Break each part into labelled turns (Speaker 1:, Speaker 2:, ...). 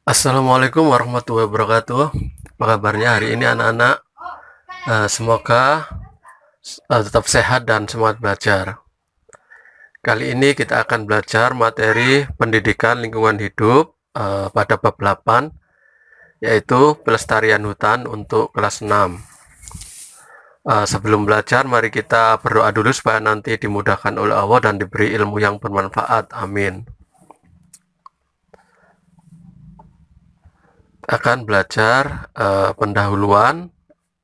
Speaker 1: Assalamualaikum warahmatullahi wabarakatuh. Apa kabarnya hari ini anak-anak? Semoga tetap sehat dan semangat belajar. Kali ini kita akan belajar materi pendidikan lingkungan hidup pada bab 8, yaitu pelestarian hutan untuk kelas 6. Sebelum belajar, mari kita berdoa dulu supaya nanti dimudahkan oleh Allah dan diberi ilmu yang bermanfaat. Amin. Akan belajar pendahuluan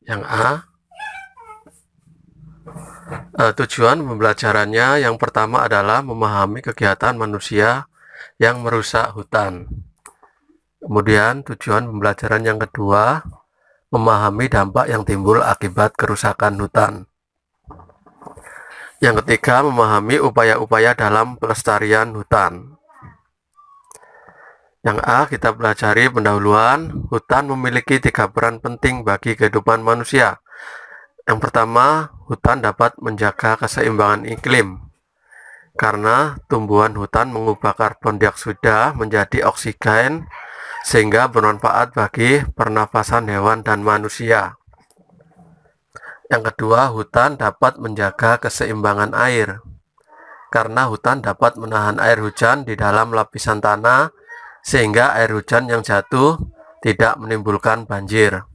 Speaker 1: yang A. Tujuan pembelajarannya yang pertama adalah memahami kegiatan manusia yang merusak hutan. Kemudian tujuan pembelajaran yang kedua, memahami dampak yang timbul akibat kerusakan hutan. Yang ketiga, memahami upaya-upaya dalam pelestarian hutan. Yang A, kita pelajari pendahuluan. Hutan memiliki 3 peran penting bagi kehidupan manusia. Yang pertama, hutan dapat menjaga keseimbangan iklim, karena tumbuhan hutan mengubah karbon dioksida menjadi oksigen, sehingga bermanfaat bagi pernafasan hewan dan manusia. Yang kedua, hutan dapat menjaga keseimbangan air, karena hutan dapat menahan air hujan di dalam lapisan tanah, sehingga air hujan yang jatuh tidak menimbulkan banjir.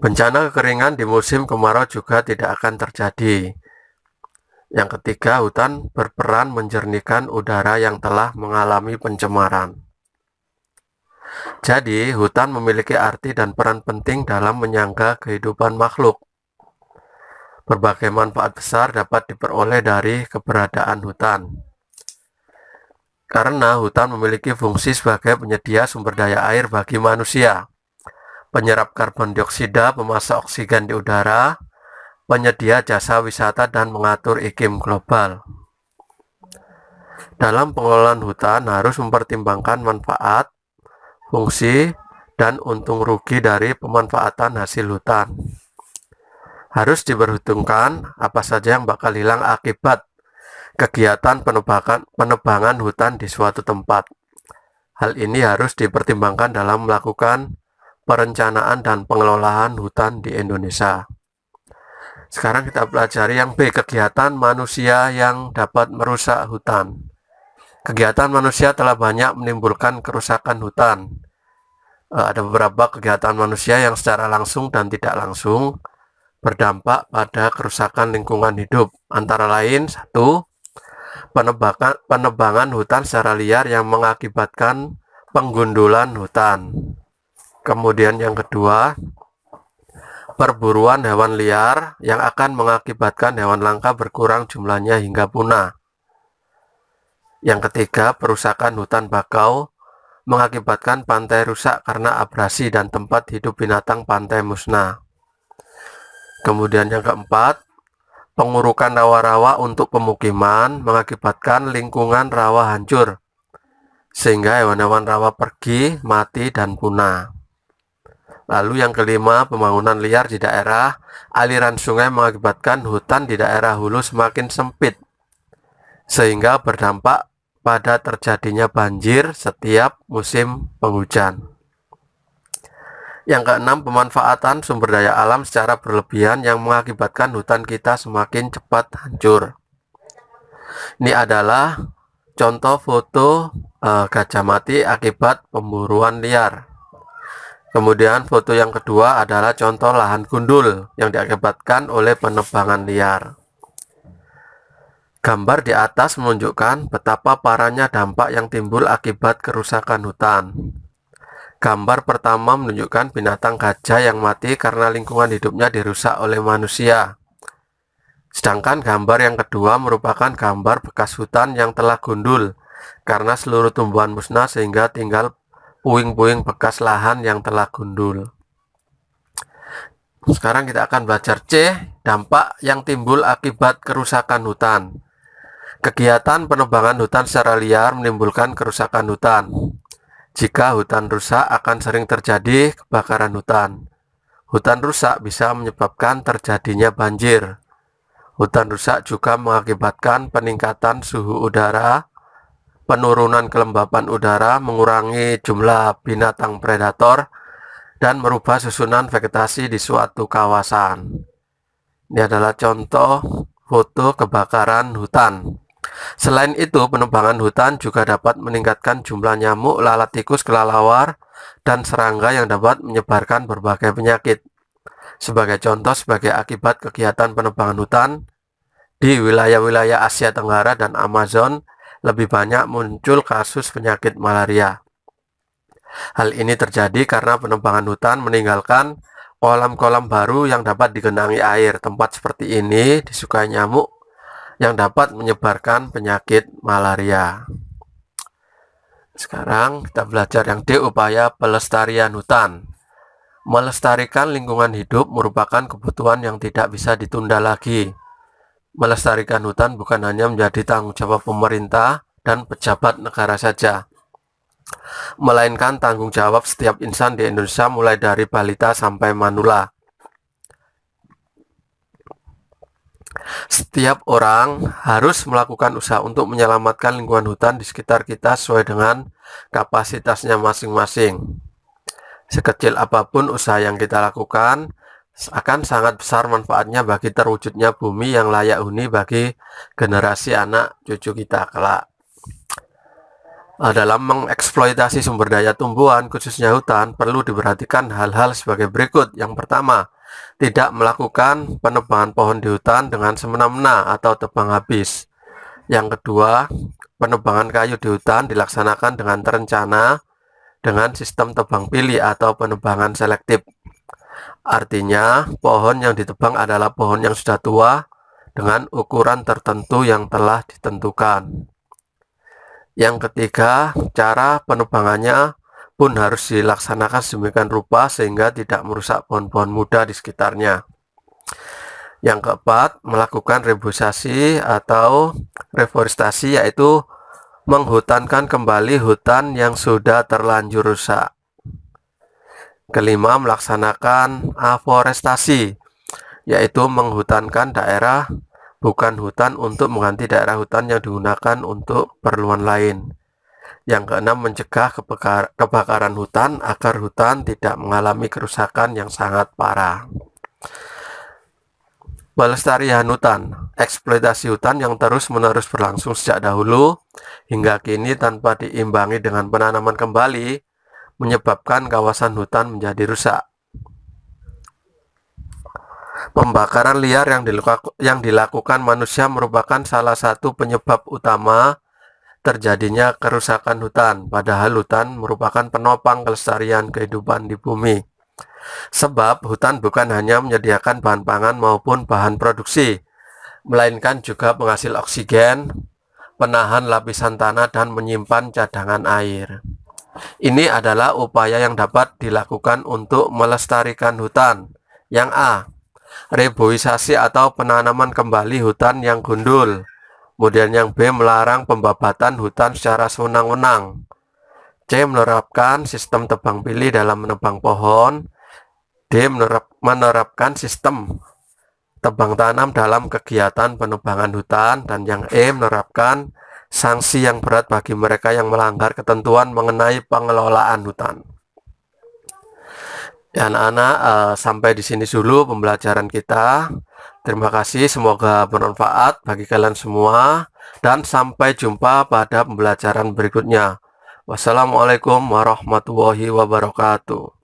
Speaker 1: Bencana kekeringan di musim kemarau juga tidak akan terjadi. Yang ketiga, hutan berperan menjernihkan udara yang telah mengalami pencemaran. Jadi, hutan memiliki arti dan peran penting dalam menyangga kehidupan makhluk. Berbagai manfaat besar dapat diperoleh dari keberadaan hutan. Karena hutan memiliki fungsi sebagai penyedia sumber daya air bagi manusia, penyerap karbon dioksida, pemasok oksigen di udara, penyedia jasa wisata, dan mengatur iklim global. Dalam pengelolaan hutan harus mempertimbangkan manfaat, fungsi, dan untung rugi dari pemanfaatan hasil hutan. Harus diperhitungkan apa saja yang bakal hilang akibat kegiatan penebangan hutan di suatu tempat. Hal ini harus dipertimbangkan dalam melakukan perencanaan dan pengelolaan hutan di Indonesia. Sekarang kita pelajari yang B, kegiatan manusia yang dapat merusak hutan. Kegiatan manusia telah banyak menimbulkan kerusakan hutan. Ada beberapa kegiatan manusia yang secara langsung dan tidak langsung berdampak pada kerusakan lingkungan hidup. Antara lain, 1. Penebangan hutan secara liar yang mengakibatkan penggundulan hutan. Kemudian yang kedua, perburuan hewan liar yang akan mengakibatkan hewan langka berkurang jumlahnya hingga punah. Yang ketiga, perusakan hutan bakau mengakibatkan pantai rusak karena abrasi dan tempat hidup binatang pantai musnah. Kemudian yang keempat, pengurukan rawa-rawa untuk pemukiman mengakibatkan lingkungan rawa hancur, sehingga hewan-hewan rawa pergi, mati, dan punah. Lalu yang kelima, pembangunan liar di daerah aliran sungai mengakibatkan hutan di daerah hulu semakin sempit, sehingga berdampak pada terjadinya banjir setiap musim penghujan. Yang keenam, pemanfaatan sumber daya alam secara berlebihan yang mengakibatkan hutan kita semakin cepat hancur. Ini adalah contoh foto gajah mati akibat pemburuan liar. Kemudian foto yang kedua adalah contoh lahan gundul yang diakibatkan oleh penebangan liar. Gambar di atas menunjukkan betapa parahnya dampak yang timbul akibat kerusakan hutan. Gambar pertama menunjukkan binatang gajah yang mati karena lingkungan hidupnya dirusak oleh manusia. Sedangkan gambar yang kedua merupakan gambar bekas hutan yang telah gundul karena seluruh tumbuhan musnah sehingga tinggal puing-puing bekas lahan yang telah gundul. Sekarang kita akan belajar C, dampak yang timbul akibat kerusakan hutan. Kegiatan penebangan hutan secara liar menimbulkan kerusakan hutan. Jika hutan rusak akan sering terjadi kebakaran hutan. Hutan rusak bisa menyebabkan terjadinya banjir. Hutan rusak juga mengakibatkan peningkatan suhu udara, penurunan kelembapan udara, mengurangi jumlah binatang predator, dan merubah susunan vegetasi di suatu kawasan. Ini adalah contoh foto kebakaran hutan. Selain itu, penebangan hutan juga dapat meningkatkan jumlah nyamuk, lalat tikus, kelelawar, dan serangga yang dapat menyebarkan berbagai penyakit. Sebagai contoh, sebagai akibat kegiatan penebangan hutan, di wilayah-wilayah Asia Tenggara dan Amazon, lebih banyak muncul kasus penyakit malaria. Hal ini terjadi karena penebangan hutan meninggalkan kolam-kolam baru yang dapat digenangi air. Tempat seperti ini disukai nyamuk yang dapat menyebarkan penyakit malaria. Sekarang kita belajar yang D, upaya pelestarian hutan. Melestarikan lingkungan hidup merupakan kebutuhan yang tidak bisa ditunda lagi. Melestarikan hutan bukan hanya menjadi tanggung jawab pemerintah dan pejabat negara saja, melainkan tanggung jawab setiap insan di Indonesia mulai dari balita sampai manula. Setiap orang harus melakukan usaha untuk menyelamatkan lingkungan hutan di sekitar kita sesuai dengan kapasitasnya masing-masing. Sekecil apapun usaha yang kita lakukan, akan sangat besar manfaatnya bagi terwujudnya bumi yang layak huni bagi generasi anak cucu kita kelak. Dalam mengeksploitasi sumber daya tumbuhan, khususnya hutan, perlu diperhatikan hal-hal sebagai berikut. Yang pertama, tidak melakukan penebangan pohon di hutan dengan semena-mena atau tebang habis. Yang kedua, penebangan kayu di hutan dilaksanakan dengan terencana dengan sistem tebang pilih atau penebangan selektif. Artinya, pohon yang ditebang adalah pohon yang sudah tua dengan ukuran tertentu yang telah ditentukan. Yang ketiga, cara penebangannya pun harus dilaksanakan sedemikian rupa sehingga tidak merusak pohon-pohon muda di sekitarnya. Yang keempat, melakukan reboisasi atau reforestasi, yaitu menghutankan kembali hutan yang sudah terlanjur rusak. Kelima, melaksanakan aforestasi, yaitu menghutankan daerah bukan hutan untuk mengganti daerah hutan yang digunakan untuk keperluan lain. Yang keenam, mencegah kebakaran hutan agar hutan tidak mengalami kerusakan yang sangat parah. Pelestarian hutan, eksploitasi hutan yang terus-menerus berlangsung sejak dahulu hingga kini tanpa diimbangi dengan penanaman kembali, menyebabkan kawasan hutan menjadi rusak. Pembakaran liar yang dilakukan manusia merupakan salah satu penyebab utama terjadinya kerusakan hutan, padahal hutan merupakan penopang kelestarian kehidupan di bumi. Sebab hutan bukan hanya menyediakan bahan pangan maupun bahan produksi, melainkan juga penghasil oksigen, penahan lapisan tanah, dan menyimpan cadangan air. Ini adalah upaya yang dapat dilakukan untuk melestarikan hutan. Yang A, reboisasi atau penanaman kembali hutan yang gundul. Kemudian yang B, melarang pembabatan hutan secara sewenang-wenang. C, menerapkan sistem tebang pilih dalam menebang pohon. D, menerapkan sistem tebang tanam dalam kegiatan penebangan hutan. Dan yang E, menerapkan sanksi yang berat bagi mereka yang melanggar ketentuan mengenai pengelolaan hutan. Ya anak-anak, sampai di sini dulu pembelajaran kita. Terima kasih, semoga bermanfaat bagi kalian semua. Dan sampai jumpa pada pembelajaran berikutnya. Wassalamualaikum warahmatullahi wabarakatuh.